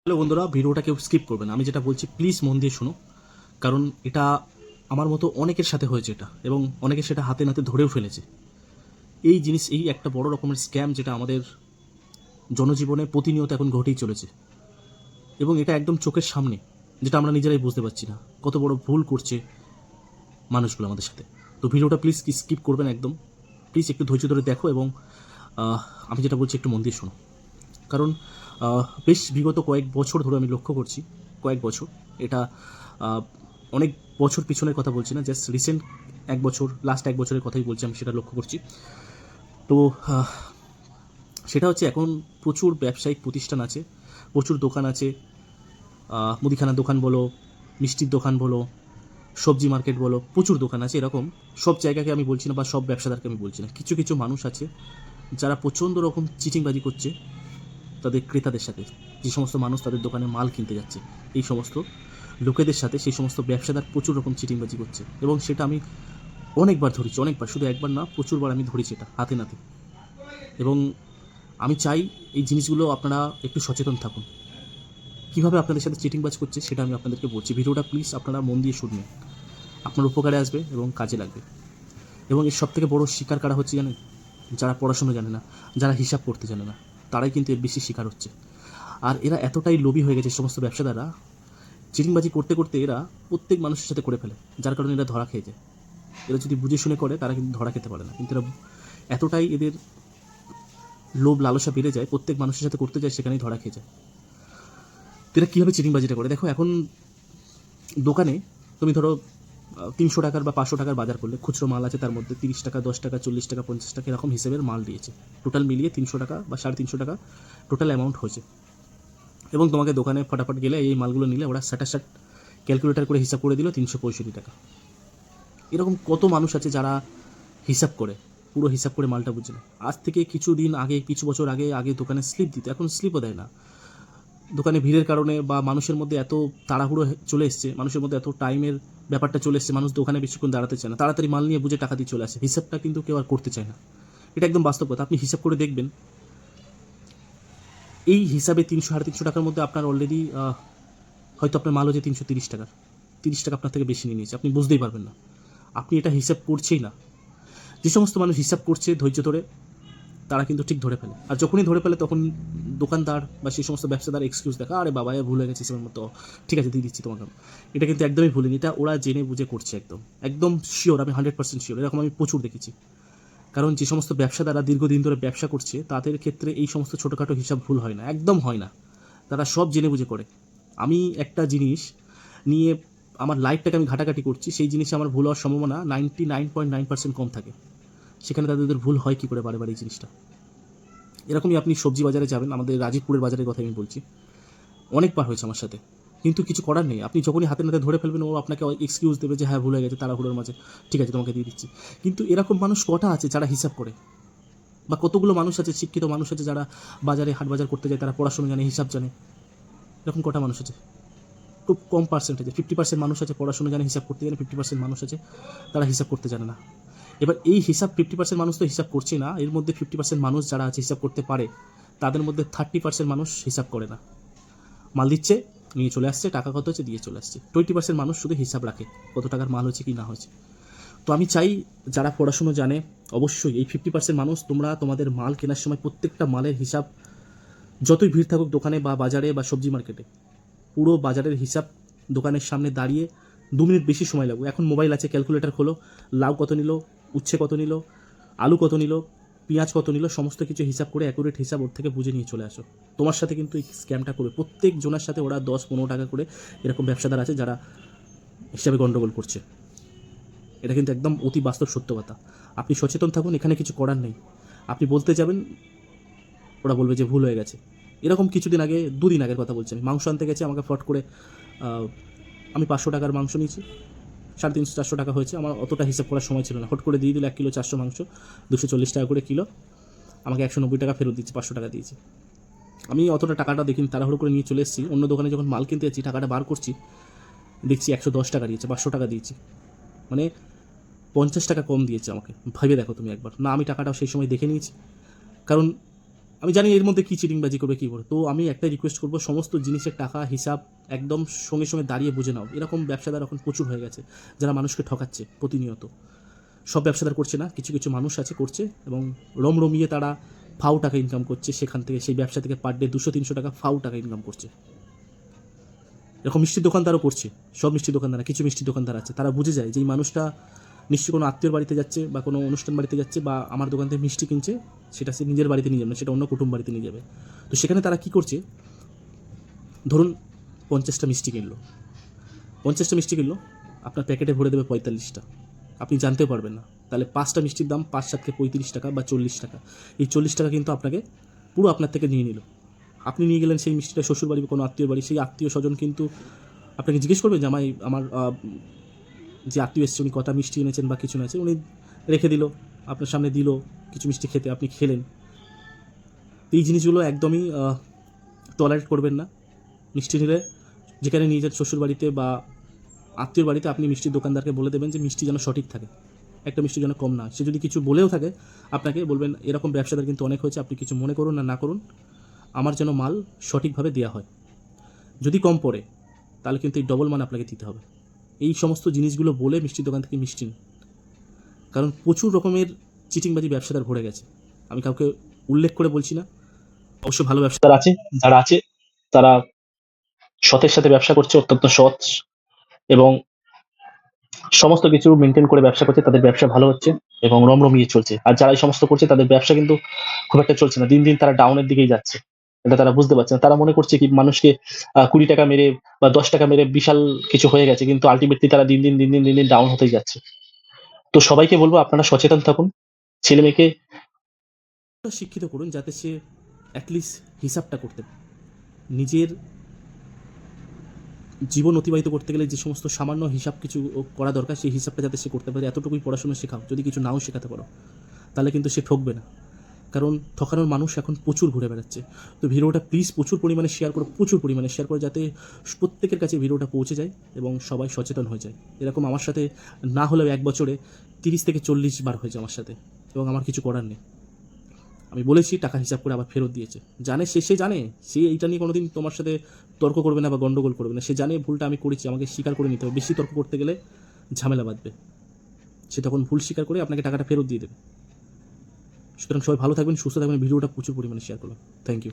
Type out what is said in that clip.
Hello বন্ধুরা, ভিডিওটা কেউ স্কিপ করবেন। আমি যেটা বলছি প্লিজ মন দিয়ে শুনো, কারণ এটা আমার মতো অনেকের সাথে হয়েছে এটা, এবং অনেকে সেটা হাতে নাতে ধরেও ফেলেছে। এই জিনিস, এই একটা বড় রকমের স্ক্যাম যেটা আমাদের জনজীবনে প্রতিনিয়ত এখন ঘটেই চলেছে, এবং এটা একদম চোখের সামনে, যেটা আমরা নিজেরাই বুঝতে পারছি না কত বড় ভুল করছে মানুষগুলো আমাদের সাথে। তো ভিডিওটা প্লিজ স্কিপ করবেন একদম, প্লিজ একটু ধৈর্য ধরে দেখো, এবং আমি যেটা বলছি একটু মন দিয়ে শোনো। কারণ বেশ বিগত কয়েক বছর ধরে আমি লক্ষ্য করছি, কয়েক বছর এটা, আহ, অনেক বছর পিছনের কথা বলছি না, জাস্ট রিসেন্ট এক বছর, লাস্ট এক বছরের কথাই বলছি, আমি সেটা লক্ষ্য করছি। তো সেটা হচ্ছে এখন প্রচুর ব্যবসায়িক প্রতিষ্ঠান আছে, প্রচুর দোকান আছে, মুদিখানার দোকান বলো, মিষ্টির দোকান বলো, সবজি মার্কেট বলো, প্রচুর দোকান আছে। এরকম সব জায়গাকে আমি বলছি না, বা সব ব্যবসাদারকে আমি বলছি না, কিছু কিছু মানুষ আছে যারা প্রচণ্ড রকম চিটিংবাজি করছে তাদের ক্রেতাদের সাথে। যে সমস্ত মানুষ তাদের দোকানে মাল কিনতে যাচ্ছে, এই সমস্ত লোকেদের সাথে সেই সমস্ত ব্যবসাদার প্রচুর রকম চিটিংবাজি করছে, এবং সেটা আমি অনেকবার ধরেছি, অনেকবার, শুধু একবার না, প্রচুরবার আমি ধরেছি এটা হাতে নাতে। এবং আমি চাই এই জিনিসগুলো আপনারা একটু সচেতন থাকুন। কীভাবে আপনাদের সাথে চিটিংবাজ করছে সেটা আমি আপনাদেরকে বলছি। ভিডিওটা প্লিজ আপনারা মন দিয়ে শুনবেন, আপনার উপকারে আসবে এবং কাজে লাগবে। এবং এর সবথেকে বড় শিকার কারা হচ্ছে জানেন? যারা পড়াশুনো জানে না, যারা হিসাব করতে জানে না, তারাই কিন্তু এর বেশি শিকার হচ্ছে। আর এরা এতটাই লোভী হয়ে গেছে, সমস্ত ব্যবসাদাররা চিটিংবাজি করতে করতে এরা প্রত্যেক মানুষের সাথে করে ফেলে, যার কারণে এরা ধরা খেয়ে যায়। এরা যদি বুঝে শুনে করে তারা কিন্তু ধরা খেতে পারে না, কিন্তু এরা এতটাই এদের লোভ লালসা বেড়ে যায়, প্রত্যেক মানুষের সাথে করতে যায়, সেখানেই ধরা খেয়ে যায়। এরা কীভাবে চিটিংবাজিটা করে দেখো। এখন দোকানে তুমি ধরো 300 টাকার বা 500 টাকার বাজার করলে, খুচরো মাল আছে, তার মধ্যে 30 টাকা, 10 টাকা, 40 টাকা, 50 টাকা এরকম হিসেবের মাল দিয়েছে। টোটাল মিলিয়ে 300 টাকা বা 350 টাকা টোটাল অ্যামাউন্ট হয়েছে। এবং তোমাকে দোকানে ফটাফট গেলে এই মালগুলো নিলে ওরা স্যাটাসাট ক্যালকুলেটার করে হিসাব করে দিল 365 টাকা। এরকম কত মানুষ আছে যারা হিসাব করে, পুরো হিসাব করে মালটা বুঝে না। আজ থেকে কিছু দিন আগে, কিছু বছর আগে আগে দোকানে স্লিপ দিত, এখন স্লিপও দেয় না। দোকানে ভিড়ের কারণে বা মানুষের মধ্যে এত তাড়াহুড়ো চলে এসছে, মানুষের মধ্যে এত টাইমের ব্যাপারটা চলে এসছে, মানুষ দোকানে বেশিক্ষণ দাঁড়াতে চায় না, তাড়াতাড়ি মাল নিয়ে বুঝে টাকা দিয়ে চলে আসে। হিসাবটা কিন্তু কেউ আর করতে চায় না, এটা একদম বাস্তব কথা। আপনি হিসাব করে দেখবেন, এই হিসাবে 300-350 টাকার মধ্যে আপনার অলরেডি হয়তো আপনার মাল হচ্ছে 330 টাকার, 30 টাকা আপনার থেকে বেশি নিয়ে নিয়েছে, আপনি বুঝতেই পারবেন না। আপনি এটা হিসাব করছেই না। যে সমস্ত মানুষ হিসাব করছে ধৈর্য ধরে, তারা কিন্তু ঠিক ধরে ফেলে। আর যখনই ধরে ফেলে তখন দোকানদার বা সেই সমস্ত ব্যবসাদার এক্সকিউজ দেখা, আরে বাবা ভুল হয়ে গেছে হিসেবের মতো, ঠিক আছে দিয়ে দিচ্ছি তোমাকে। এটা কিন্তু একদমই ভুলিনি, এটা ওরা জেনে বুঝে করছে, একদম একদম শিওর, আমি 100% শিওর। এরকম আমি প্রচুর দেখেছি। কারণ যে সমস্ত ব্যবসাদাররা দীর্ঘদিন ধরে ব্যবসা করছে তাদের ক্ষেত্রে এই সমস্ত ছোটোখাটো হিসাব ভুল হয় না, একদম হয় না। তারা সব জেনে বুঝে করে। আমি একটা জিনিস নিয়ে আমার লাইফটাকে আমি ঘাটাঘাটি করছি, সেই জিনিসে আমার ভুল হওয়ার সম্ভাবনা 99.9% কম থাকে। সেখানে তাদের ভুল হয় কী করে বারে এই জিনিসটা? এরকমই আপনি সবজি বাজারে যাবেন, আমাদের রাজীবপুরের বাজারের কথা আমি বলছি, অনেকবার হয়েছে আমার সাথে, কিন্তু কিছু করার নেই। আপনি যখনই হাতে নাতে ধরে ফেলবেন, ও আপনাকে এক্সকিউজ দেবে যে হ্যাঁ ভুল হয়ে গেছে, তাড়াহুড়োর মাঝে, ঠিক আছে তোমাকে দিয়ে দিচ্ছি। কিন্তু এরকম মানুষ কটা আছে যারা হিসাব করে? বা কতগুলো মানুষ আছে, শিক্ষিত মানুষ আছে যারা বাজারে হাট বাজার করতে যায়, তারা পড়াশোনা জানে, হিসাব জানে? এরকম কটা মানুষ আছে? খুব কম পার্সেন্টেজে। 50% মানুষ আছে পড়াশোনা জানে, হিসাব করতে জানে, 50% মানুষ আছে তারা হিসাব করতে জানে না। এবার এই হিসাব 50% মানুষ তো হিসাব করছে না, এর মধ্যে 50% মানুষ যারা আছে হিসাব করতে পারে, তাদের মধ্যে 30% মানুষ হিসাব করে না। মাল দিচ্ছে, নিয়ে চলে আসছে, টাকা কত হচ্ছে দিয়ে চলে আসছে। 20% মানুষ শুধু হিসাব রাখে কত টাকার মাল হচ্ছে কি না হয়েছে। তো আমি চাই যারা পড়াশুনো জানে, অবশ্যই এই 50% মানুষ তোমরা তোমাদের মাল কেনার সময় প্রত্যেকটা মালের হিসাব, যতই ভিড় থাকুক দোকানে বা বাজারে বা সবজি মার্কেটে, পুরো বাজারের হিসাব দোকানের সামনে দাঁড়িয়ে 2 মিনিট বেশি সময় লাগবে। এখন মোবাইল আছে, ক্যালকুলেটর খোলো, লাউ কত নিল, উচ্ছে কত নিল, আলু কত নিল, পেঁয়াজ কত নিল, সমস্ত কিছু হিসাব করে অ্যাকুরেট হিসাব ওর থেকে বুঝে নিয়ে চলে আসো। তোমার সাথে কিন্তু এই স্ক্যামটা করবে, প্রত্যেক জনের সাথে ওরা 10-15 টাকা করে এরকম ব্যবসাদার আছে যারা হিসাবে গণ্ডগোল করছে। এটা কিন্তু একদম অতি বাস্তব সত্য কথা। আপনি সচেতন থাকুন, এখানে কিছু করার নেই। আপনি বলতে যাবেন, ওরা বলবে যে ভুল হয়ে গেছে। এরকম কিছুদিন আগে, 2 দিন আগের কথা বলছি, আমি মাংস আনতে গেছি, আমাকে ফট করে আমি 500 টাকার মাংস নিয়েছি, 350-400 টাকা হয়েছে, আমার অতটা হিসাব করার সময় ছিল না, হট করে দিয়ে দিল 1 কিলো 400 মাংস, 240 টাকা করে কিলো, আমাকে 190 টাকা ফেরত দিচ্ছে, 500 টাকা দিয়েছি। আমি অতটা টাকাটা দেখিনি, তাড়াহুড়ো করে নিয়ে চলে এসেছি। অন্য দোকানে যখন মাল কিনতে যাচ্ছি, টাকাটা বার করছি, দেখছি 110 টাকা দিয়েছে, 500 টাকা দিয়েছি, মানে 50 টাকা কম দিয়েছে আমাকে। ভেবে দেখো তুমি একবার। না আমি টাকাটা সেই সময় দেখে নিয়েছি, কারণ আমি জানি এর মধ্যে কী চিটিংবাজি করবে কী করে। তো আমি একটাই রিকোয়েস্ট করবো, সমস্ত জিনিসের টাকা হিসাব একদম সঙ্গে সঙ্গে দাঁড়িয়ে বুঝে নাও। এরকম ব্যবসাদার এখন প্রচুর হয়ে গেছে, যারা মানুষকে ঠকাচ্ছে প্রতিনিয়ত। সব ব্যবসাদার করছে না, কিছু কিছু মানুষ আছে করছে, এবং রমরমিয়ে তারা ফাউ টাকা ইনকাম করছে সেখান থেকে, সেই ব্যবসা থেকে পার ডে 200-300 টাকা ফাউ টাকা ইনকাম করছে। এরকম মিষ্টির দোকানদারও করছে। সব মিষ্টির দোকানদার না, কিছু মিষ্টির দোকানদার আছে, তারা বুঝে যায় যে এই মানুষটা নিশ্চয়ই কোনো আত্মীয়র বাড়িতে যাচ্ছে বা কোনো অনুষ্ঠান বাড়িতে যাচ্ছে, বা আমার দোকান থেকে মিষ্টি কিনছে, সেটা সে নিজের বাড়িতে নিয়ে যাবে না, সেটা অন্য কুটুম বাড়িতে নিয়ে যাবে। তো সেখানে তারা কী করছে, ধরুন 50টা মিষ্টি কিনলো, 50টা মিষ্টি কিনলো, আপনার প্যাকেটে ভরে দেবে 45টা, আপনি জানতেও পারবেন না। তাহলে 5টা মিষ্টির দাম 5-7 35 টাকা বা 40 টাকা। এই 40 টাকা কিন্তু আপনাকে পুরো আপনার থেকে নিয়ে নিল। আপনি নিয়ে গেলেন সেই মিষ্টিটা শ্বশুর বাড়ি বা কোনো আত্মীয় বাড়ি, সেই আত্মীয় স্বজন কিন্তু আপনাকে জিজ্ঞেস করবে যে আমার যে আত্মীয় এসছে উনি কটা মিষ্টি এনেছেন বা কিছু এনেছে, উনি রেখে দিল, আপনার সামনে দিল কিছু মিষ্টি খেতে, আপনি খেলেন। এই জিনিসগুলো একদমই টলারেট করবেন না। মিষ্টি নিলে যেখানে নিয়ে যান শ্বশুর বাড়িতে বা আত্মীয়র বাড়িতে, আপনি মিষ্টির দোকানদারকে বলে দেবেন যে মিষ্টি যেন সঠিক থাকে, একটা মিষ্টি যেন কম না হয়। সে যদি কিছু বলেও থাকে আপনাকে বলবেন, এরকম ব্যবসাদার কিন্তু অনেক হয়েছে, আপনি কিছু মনে করুন না করুন, আমার যেন মাল সঠিকভাবে দেওয়া হয়। যদি কম পড়ে তাহলে কিন্তু এই ডবল মান আপনাকে দিতে হবে। এই সমস্ত জিনিসগুলো বলে মিষ্টির দোকান থেকে মিষ্টি নিন, কারণ প্রচুর রকমের চিটিংবাজি ব্যবসাদার ভরে গেছে। আমি কাউকে উল্লেখ করে বলছি না, অবশ্য ভালো ব্যবসাদার আছে, যারা আছে তারা সতের সাথে ব্যবসা করছে, অত্যন্ত সৎ এবং সমস্ত কিছু মেনটেন করে ব্যবসা করছে, তাদের ব্যবসা ভালো হচ্ছে এবং রমরমিয়ে চলছে। আর যারা এই সমস্ত করছে তাদের ব্যবসা কিন্তু খুব একটা চলছে না, দিন দিন তারা ডাউনের দিকেই যাচ্ছে। এটা তারা বুঝতে পারছে না। তারা মনে করছে কি মানুষকে 20 টাকা মেরে বা 10 টাকা মেরে বিশাল কিছু হয়ে গেছে, কিন্তু আলটিমেটলি তারা দিন দিন ডাউন হতেই যাচ্ছে। তো সবাইকে বলবো আপনারা সচেতন থাকুন, ছেলে মেয়েকে শিক্ষিত করুন যাতে সে অ্যাটলিস্ট হিসাবটা করতে পারে। নিজের জীবন অতিবাহিত করতে গেলে যে সমস্ত সামান্য হিসাব কিছু করা দরকার, সেই হিসাবটা যাতে সে করতে পারে, এতটুকুই পড়াশোনা শেখাও। যদি কিছু নাও শেখাতে পারো তাহলে কিন্তু সে ঠকবে না, কারণ ঠকানোর মানুষ এখন প্রচুর ঘুরে বেড়াচ্ছে। তো ভিডিওটা প্লিজ প্রচুর পরিমাণে শেয়ার করো, প্রচুর পরিমাণে শেয়ার করো, যাতে প্রত্যেকের কাছে ভিডিওটা পৌঁছে যায় এবং সবাই সচেতন হয়ে যায়। এরকম আমার সাথে না হলেও 1 বছরে 30 থেকে 40 বার হয়েছে আমার সাথে, এবং আমার কিছু করার নেই। আমি বলেছি, টাকা হিসাব করে আবার ফেরত দিয়েছে। জানে সে জানে, সে এইটা নিয়ে কোনোদিন তোমার সাথে তর্ক করবে না বা গন্ডগোল করবে না। সে জানে ভুলটা আমি করেছি, আমাকে স্বীকার করে নিতে হবে। বেশি তর্ক করতে গেলে ঝামেলা বাঁধবে। সে তখন ভুল স্বীকার করে আপনাকে টাকাটা ফেরত দিয়ে দেবে। সুতরাং সবাই ভালো থাকবেন, সুস্থ থাকবেন। ভিডিওটা প্রচুর পরিমাণে শেয়ার করুন। Thank you.